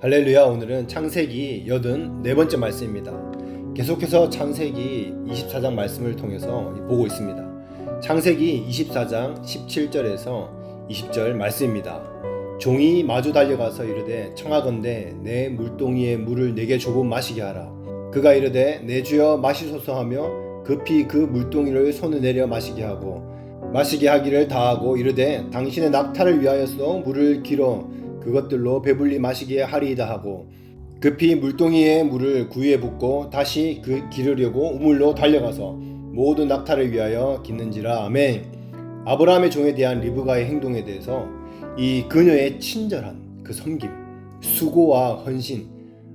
할렐루야. 오늘은 창세기 84번째 말씀입니다. 계속해서 창세기 24장 말씀을 통해서 보고 있습니다. 창세기 24장 17절에서 20절 말씀입니다. 종이 마주 달려가서 이르되 청하건대 내 물동이에 물을 내게 조금 마시게 하라. 그가 이르되 내 주여 마시소서 하며 급히 그 물동이를 손에 내려 마시게 하고 마시게 하기를 다하고 이르되 당신의 낙타를 위하여서 물을 길어 그것들로 배불리 마시게 하리이다 하고 급히 물동이에 물을 구유에 붓고 다시 그 기르려고 우물로 달려가서 모든 낙타를 위하여 깃는지라. 아멘. 아브라함의 종에 대한 리브가의 행동에 대해서 이 그녀의 친절한 그 섬김, 수고와 헌신,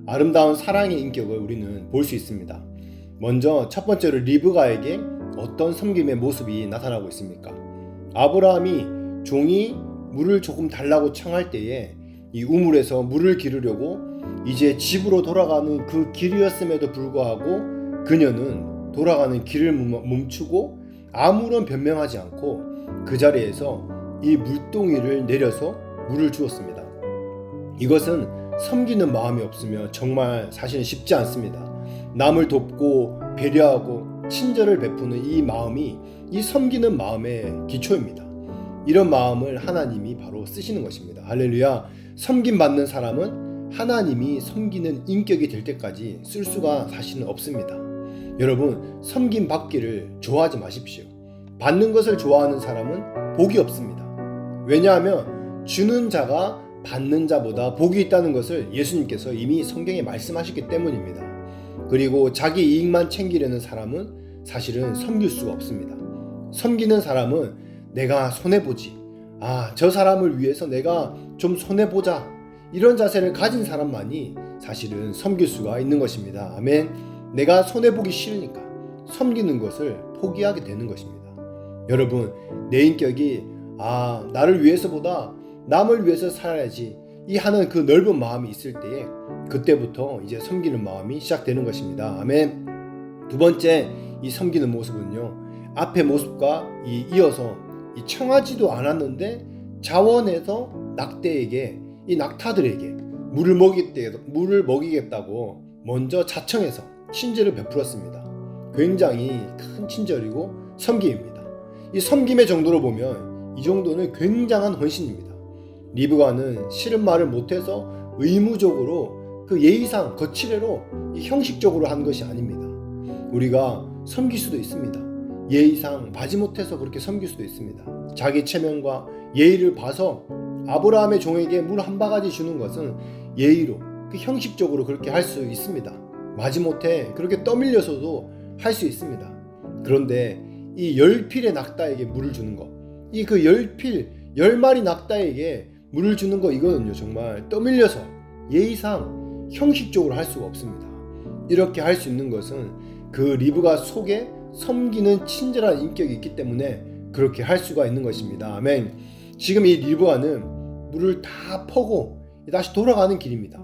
아름다운 사랑의 인격을 우리는 볼 수 있습니다. 먼저 첫 번째로 리브가에게 어떤 섬김의 모습이 나타나고 있습니까? 아브라함이 종이 물을 조금 달라고 청할 때에 이 우물에서 물을 기르려고 이제 집으로 돌아가는 그 길이었음에도 불구하고 그녀는 돌아가는 길을 멈추고 아무런 변명하지 않고 그 자리에서 이 물동이를 내려서 물을 주었습니다. 이것은 섬기는 마음이 없으면 정말 사실은 쉽지 않습니다. 남을 돕고 배려하고 친절을 베푸는 이 마음이 이 섬기는 마음의 기초입니다. 이런 마음을 하나님이 바로 쓰시는 것입니다. 할렐루야. 섬김받는 사람은 하나님이 섬기는 인격이 될 때까지 쓸 수가 사실은 없습니다. 여러분, 섬김받기를 좋아하지 마십시오. 받는 것을 좋아하는 사람은 복이 없습니다. 왜냐하면 주는 자가 받는 자보다 복이 있다는 것을 예수님께서 이미 성경에 말씀하셨기 때문입니다. 그리고 자기 이익만 챙기려는 사람은 사실은 섬길 수가 없습니다. 섬기는 사람은 내가 손해보지, 저 사람을 위해서 내가 좀 손해보자, 이런 자세를 가진 사람만이 사실은 섬길 수가 있는 것입니다. 아멘. 내가 손해보기 싫으니까 섬기는 것을 포기하게 되는 것입니다. 여러분, 내 인격이 나를 위해서보다 남을 위해서 살아야지 이 하는 그 넓은 마음이 있을 때에 그때부터 이제 섬기는 마음이 시작되는 것입니다. 아멘. 두 번째, 이 섬기는 모습은요, 앞의 모습과 이어서 청하지도 않았는데 자원해서 낙대에게, 이 낙타들에게 물을 먹이겠다고 먼저 자청해서 친절을 베풀었습니다. 굉장히 큰 친절이고 섬김입니다. 이 섬김의 정도로 보면 이 정도는 굉장한 헌신입니다. 리브가는 싫은 말을 못해서 의무적으로 그 예의상 거칠애로 형식적으로 한 것이 아닙니다. 우리가 섬길 수도 있습니다. 예의상 마지못해서 그렇게 섬길 수도 있습니다. 자기 체면과 예의를 봐서 아브라함의 종에게 물 한 바가지 주는 것은 예의로, 그 형식적으로 그렇게 할 수 있습니다. 마지못해 그렇게 떠밀려서도 할 수 있습니다. 그런데 이 10필의 낙타에게 물을 주는 것, 이 그 10마리 낙타에게 물을 주는 거, 이거는요 정말 떠밀려서 예의상 형식적으로 할 수가 없습니다. 이렇게 할 수 있는 것은 그 리브가 속에 섬기는 친절한 인격이 있기 때문에 그렇게 할 수가 있는 것입니다. 아멘. 지금 이 리브가는 물을 다 퍼고 다시 돌아가는 길입니다.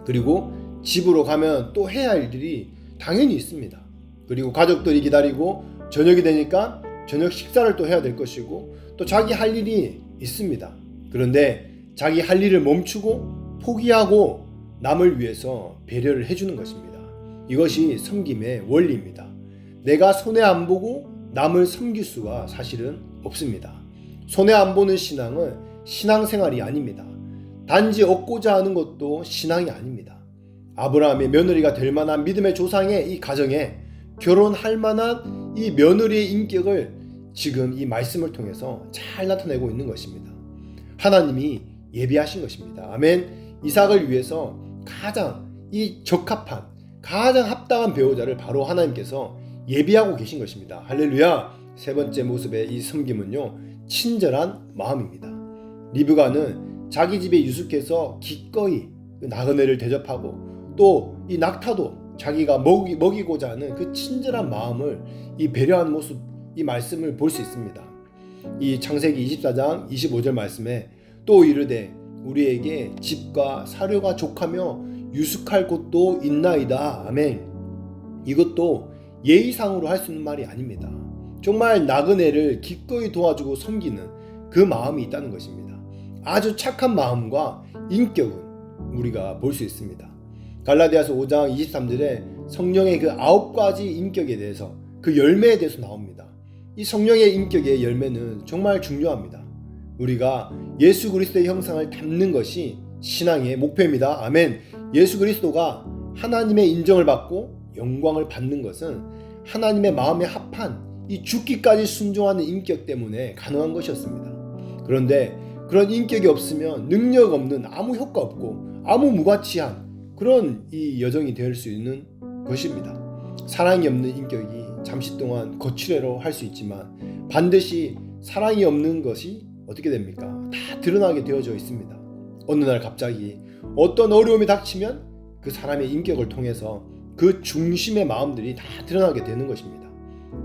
그리고 집으로 가면 또 해야 할 일이 당연히 있습니다. 그리고 가족들이 기다리고 저녁이 되니까 저녁 식사를 또 해야 될 것이고 또 자기 할 일이 있습니다. 그런데 자기 할 일을 멈추고 포기하고 남을 위해서 배려를 해주는 것입니다. 이것이 섬김의 원리입니다. 내가 손해 안 보고 남을 섬길 수가 사실은 없습니다. 손해 안 보는 신앙은 신앙생활이 아닙니다. 단지 얻고자 하는 것도 신앙이 아닙니다. 아브라함의 며느리가 될 만한 믿음의 조상의 이 가정에 결혼할 만한 이 며느리의 인격을 지금 이 말씀을 통해서 잘 나타내고 있는 것입니다. 하나님이 예비하신 것입니다. 아멘. 이삭을 위해서 가장 이 적합한, 가장 합당한 배우자를 바로 하나님께서 예비하고 계신 것입니다. 할렐루야. 세 번째 모습의 이 섬김은요, 친절한 마음입니다. 리브가는 자기 집에 유숙해서 기꺼이 나그네를 대접하고 또 이 낙타도 자기가 먹이고자 하는 그 친절한 마음을 이 배려하는 모습, 이 말씀을 볼 수 있습니다. 이 창세기 24장 25절 말씀에 또 이르되 우리에게 집과 사료가 족하며 유숙할 곳도 있나이다. 아멘. 이것도 예의상으로 할 수 있는 말이 아닙니다. 정말 나그네를 기꺼이 도와주고 섬기는 그 마음이 있다는 것입니다. 아주 착한 마음과 인격은 우리가 볼 수 있습니다. 갈라디아서 5장 23절에 성령의 그 9가지 인격에 대해서, 그 열매에 대해서 나옵니다. 이 성령의 인격의 열매는 정말 중요합니다. 우리가 예수 그리스도의 형상을 담는 것이 신앙의 목표입니다. 아멘. 예수 그리스도가 하나님의 인정을 받고 영광을 받는 것은 하나님의 마음에 합한 이 죽기까지 순종하는 인격 때문에 가능한 것이었습니다. 그런데 그런 인격이 없으면 능력 없는, 아무 효과 없고 아무 무가치한 그런 이 여정이 될 수 있는 것입니다. 사랑이 없는 인격이 잠시 동안 거칠애로 할 수 있지만 반드시 사랑이 없는 것이 어떻게 됩니까? 다 드러나게 되어져 있습니다. 어느 날 갑자기 어떤 어려움이 닥치면 그 사람의 인격을 통해서 그 중심의 마음들이 다 드러나게 되는 것입니다.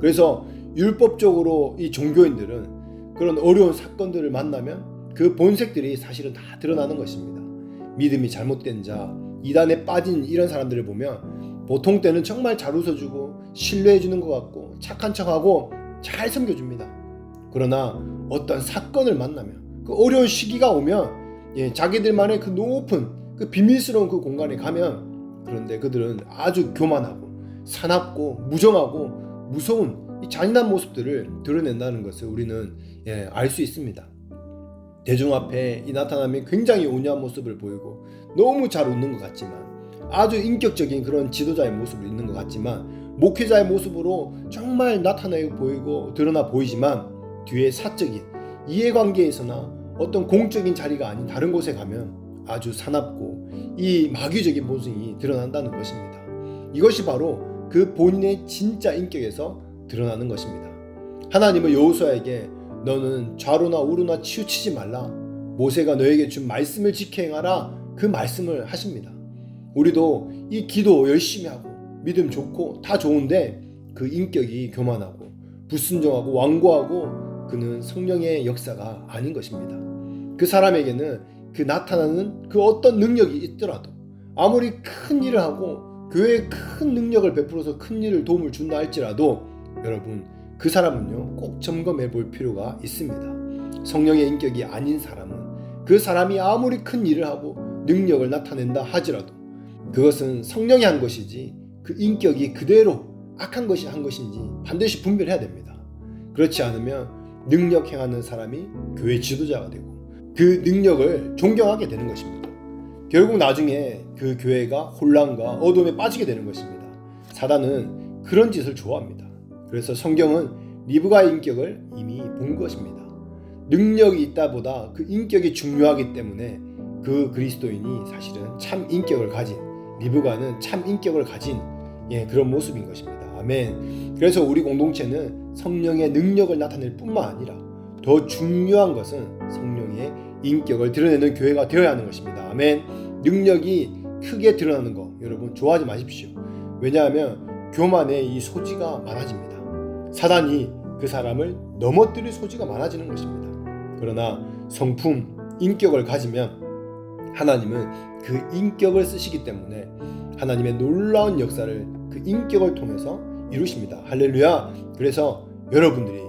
그래서 율법적으로 이 종교인들은 그런 어려운 사건들을 만나면 그 본색들이 사실은 다 드러나는 것입니다. 믿음이 잘못된 자, 이단에 빠진 이런 사람들을 보면 보통 때는 정말 잘 웃어주고 신뢰해주는 것 같고 착한 척하고 잘 섬겨줍니다. 그러나 어떤 사건을 만나면, 그 어려운 시기가 오면 자기들만의 그 높은 그 비밀스러운 그 공간에 가면, 그런데 그들은 아주 교만하고 사납고 무정하고 무서운 이 잔인한 모습들을 드러낸다는 것을 우리는 알 수 있습니다. 대중 앞에 이 나타남이 굉장히 온유한 모습을 보이고 너무 잘 웃는 것 같지만, 아주 인격적인 그런 지도자의 모습을 있는 것 같지만, 목회자의 모습으로 정말 나타나 보이고 드러나 보이지만 뒤에 사적인 이해관계에서나 어떤 공적인 자리가 아닌 다른 곳에 가면 아주 사납고 이 마귀적인 모습이 드러난다는 것입니다. 이것이 바로 그 본인의 진짜 인격에서 드러나는 것입니다. 하나님은 여호수아에게 너는 좌로나 우로나 치우치지 말라, 모세가 너에게 준 말씀을 지켜 행하라, 그 말씀을 하십니다. 우리도 이 기도 열심히 하고 믿음 좋고 다 좋은데 그 인격이 교만하고 불순종하고 완고하고 그는 성령의 역사가 아닌 것입니다. 그 사람에게는 그 나타나는 그 어떤 능력이 있더라도, 아무리 큰 일을 하고 교회에 큰 능력을 베풀어서 큰 일을 도움을 준다 할지라도 여러분, 그 사람은요 꼭 점검해 볼 필요가 있습니다. 성령의 인격이 아닌 사람은 그 사람이 아무리 큰 일을 하고 능력을 나타낸다 하지라도 그것은 성령이 한 것이지 그 인격이 그대로 악한 것이 한 것인지 반드시 분별해야 됩니다. 그렇지 않으면 능력 행하는 사람이 교회 지도자가 되고 그 능력을 존경하게 되는 것입니다. 결국 나중에 그 교회가 혼란과 어둠에 빠지게 되는 것입니다. 사단은 그런 짓을 좋아합니다. 그래서 성경은 리브가의 인격을 이미 본 것입니다. 능력이 있다보다 그 인격이 중요하기 때문에 그 그리스도인이 사실은 참 인격을 가진, 리브가는 참 인격을 가진 그런 모습인 것입니다. 아멘. 그래서 우리 공동체는 성령의 능력을 나타낼 뿐만 아니라 더 중요한 것은 성령의 인격을 드러내는 교회가 되어야 하는 것입니다. 아멘. 능력이 크게 드러나는 거 여러분 좋아하지 마십시오. 왜냐하면 교만의 이 소지가 많아집니다. 사단이 그 사람을 넘어뜨릴 소지가 많아지는 것입니다. 그러나 성품, 인격을 가지면 하나님은 그 인격을 쓰시기 때문에 하나님의 놀라운 역사를 그 인격을 통해서 이루십니다. 할렐루야. 그래서 여러분들이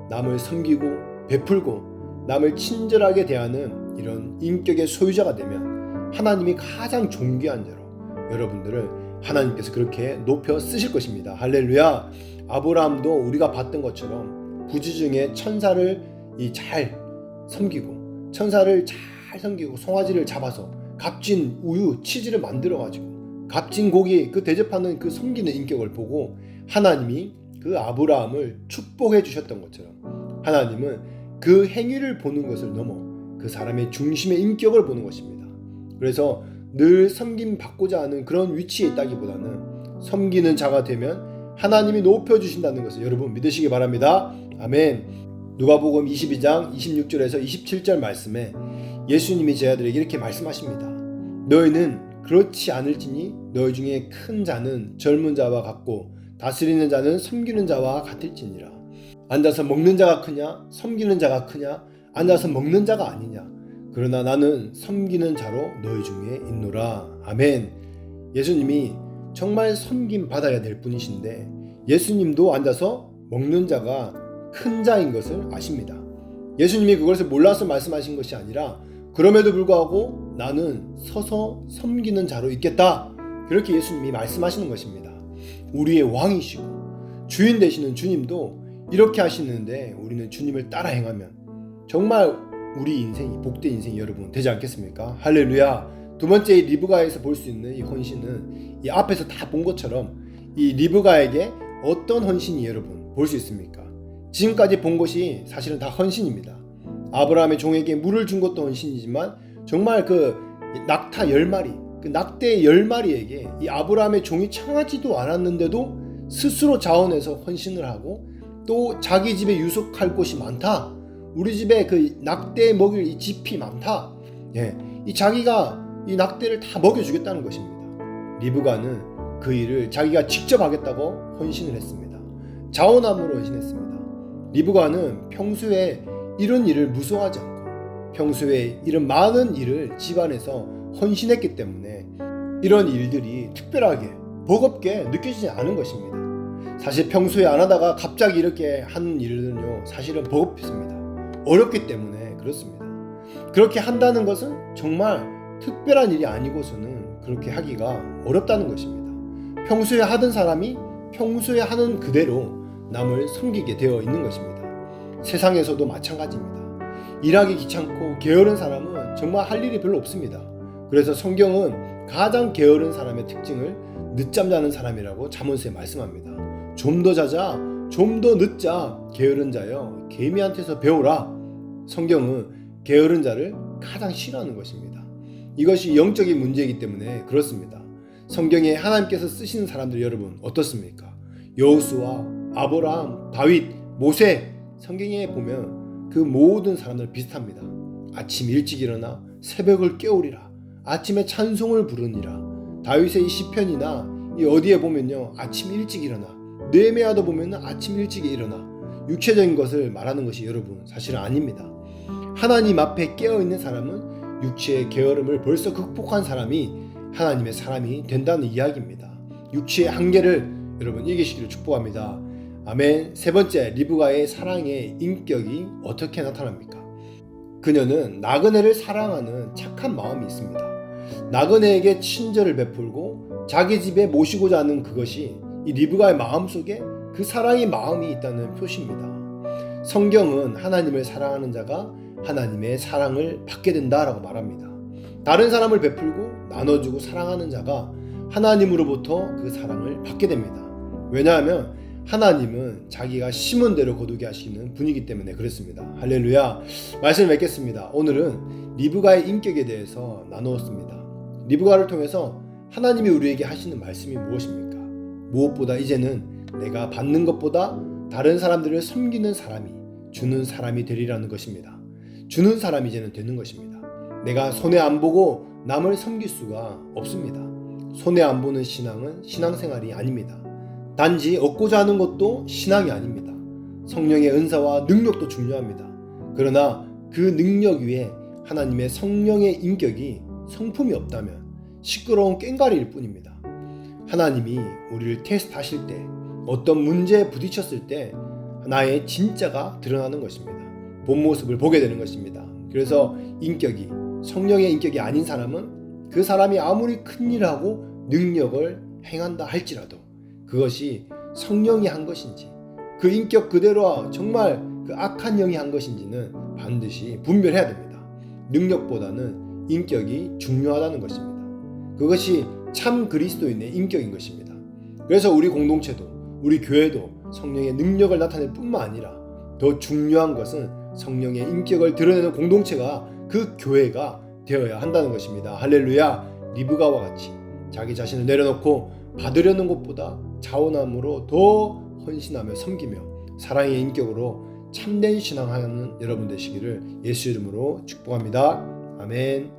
남을 섬기고 베풀고 남을 친절하게 대하는 이런 인격의 소유자가 되면 하나님이 가장 존귀한 자로 여러분들을 하나님께서 그렇게 높여 쓰실 것입니다. 할렐루야. 아브라함도 우리가 봤던 것처럼 부지중에 천사를 잘 섬기고 천사를 잘 섬기고 송아지를 잡아서 값진 우유, 치즈를 만들어가지고 값진 고기 그 대접하는 그 섬기는 인격을 보고 하나님이 그 아브라함을 축복해 주셨던 것처럼 하나님은 그 행위를 보는 것을 넘어 그 사람의 중심의 인격을 보는 것입니다. 그래서 늘 섬김 받고자 하는 그런 위치에 있다기보다는 섬기는 자가 되면 하나님이 높여주신다는 것을 여러분 믿으시기 바랍니다. 아멘. 누가복음 22장 26절에서 27절 말씀에 예수님이 제자들에게 이렇게 말씀하십니다. 너희는 그렇지 않을지니 너희 중에 큰 자는 젊은 자와 같고 다스리는 자는 섬기는 자와 같을지니라. 앉아서 먹는 자가 크냐 섬기는 자가 크냐, 앉아서 먹는 자가 아니냐, 그러나 나는 섬기는 자로 너희 중에 있노라. 아멘. 예수님이 정말 섬김 받아야 될 분이신데 예수님도 앉아서 먹는 자가 큰 자인 것을 아십니다. 예수님이 그것을 몰라서 말씀하신 것이 아니라 그럼에도 불구하고 나는 서서 섬기는 자로 있겠다. 그렇게 예수님이 말씀하시는 것입니다. 우리의 왕이시고 주인 되시는 주님도 이렇게 하시는데 우리는 주님을 따라 행하면 정말 우리 인생이 복된 인생이 여러분 되지 않겠습니까? 할렐루야. 두 번째 이 리브가에서 볼 수 있는 이 헌신은 이 앞에서 다 본 것처럼 이 리브가에게 어떤 헌신이 여러분 볼 수 있습니까? 지금까지 본 것이 사실은 다 헌신입니다. 아브라함의 종에게 물을 준 것도 헌신이지만 정말 그 낙타 10마리, 그 낙대 10마리에게 이 아브라함의 종이 청하지도 않았는데도 스스로 자원해서 헌신을 하고 또 자기 집에 유숙할 곳이 많다. 우리 집에 그 낙대 먹일 이 집이 많다. 이 자기가 이 낙대를 다 먹여주겠다는 것입니다. 리브가는 그 일을 자기가 직접 하겠다고 헌신을 했습니다. 자원함으로 헌신했습니다. 리브가는 평소에 이런 일을 무서워하지 않고 평소에 이런 많은 일을 집안에서 헌신했기 때문에 이런 일들이 특별하게 버겁게 느껴지지 않은 것입니다. 사실 평소에 안 하다가 갑자기 이렇게 하는 일은요 사실은 버겁습니다. 어렵기 때문에 그렇습니다. 그렇게 한다는 것은 정말 특별한 일이 아니고서는 그렇게 하기가 어렵다는 것입니다. 평소에 하던 사람이 평소에 하는 그대로 남을 섬기게 되어 있는 것입니다. 세상에서도 마찬가지입니다. 일하기 귀찮고 게으른 사람은 정말 할 일이 별로 없습니다. 그래서 성경은 가장 게으른 사람의 특징을 늦잠 자는 사람이라고 잠언서에 말씀합니다. 좀 더 자자, 좀 더 늦자, 게으른 자여 개미한테서 배우라. 성경은 게으른 자를 가장 싫어하는 것입니다. 이것이 영적인 문제이기 때문에 그렇습니다. 성경에 하나님께서 쓰시는 사람들 여러분 어떻습니까? 여호수아, 아브라함, 다윗, 모세 성경에 보면 그 모든 사람들 비슷합니다. 아침 일찍 일어나 새벽을 깨우리라. 아침에 찬송을 부르니라. 다윗의 이 시편이나 이 어디에 보면요 아침 일찍 일어나. 느헤미야도 보면 아침 일찍 일어나. 육체적인 것을 말하는 것이 여러분 사실은 아닙니다. 하나님 앞에 깨어있는 사람은 육체의 게으름을 벌써 극복한 사람이 하나님의 사람이 된다는 이야기입니다. 육체의 한계를 여러분 이기시기를 축복합니다. 아멘. 세 번째, 리브가의 사랑의 인격이 어떻게 나타납니까? 그녀는 나그네를 사랑하는 착한 마음이 있습니다. 나그네에게 친절을 베풀고 자기 집에 모시고자 하는 그것이 이 리브가의 마음속에 그 사랑의 마음이 있다는 표시입니다. 성경은 하나님을 사랑하는 자가 하나님의 사랑을 받게 된다라고 말합니다. 다른 사람을 베풀고 나눠주고 사랑하는 자가 하나님으로부터 그 사랑을 받게 됩니다. 왜냐하면 하나님은 자기가 심은 대로 거두게 하시는 분이기 때문에 그렇습니다. 할렐루야. 말씀을 맺겠습니다. 오늘은 리브가의 인격에 대해서 나누었습니다. 리브가를 통해서 하나님이 우리에게 하시는 말씀이 무엇입니까? 무엇보다 이제는 내가 받는 것보다 다른 사람들을 섬기는 사람이 주는 사람이 되리라는 것입니다. 주는 사람이 이제는 되는 것입니다. 내가 손해 안 보고 남을 섬길 수가 없습니다. 손해 안 보는 신앙은 신앙생활이 아닙니다. 단지 얻고자 하는 것도 신앙이 아닙니다. 성령의 은사와 능력도 중요합니다. 그러나 그 능력 위에 하나님의 성령의 인격이 성품이 없다면 시끄러운 꽹과리일 뿐입니다. 하나님이 우리를 테스트하실 때 어떤 문제에 부딪혔을 때 나의 진짜가 드러나는 것입니다. 본 모습을 보게 되는 것입니다. 그래서 인격이 성령의 인격이 아닌 사람은 그 사람이 아무리 큰 일을 하고 능력을 행한다 할지라도 그것이 성령이 한 것인지 그 인격 그대로 정말 그 악한 영이 한 것인지는 반드시 분별해야 됩니다. 능력보다는 인격이 중요하다는 것입니다. 그것이 참 그리스도인의 인격인 것입니다. 그래서 우리 공동체도 우리 교회도 성령의 능력을 나타낼 뿐만 아니라 더 중요한 것은 성령의 인격을 드러내는 공동체가 그 교회가 되어야 한다는 것입니다. 할렐루야. 리브가와 같이 자기 자신을 내려놓고 받으려는 것보다 자원함으로 더 헌신하며 섬기며 사랑의 인격으로 참된 신앙하는 여러분 되시기를 예수 이름으로 축복합니다. 아멘.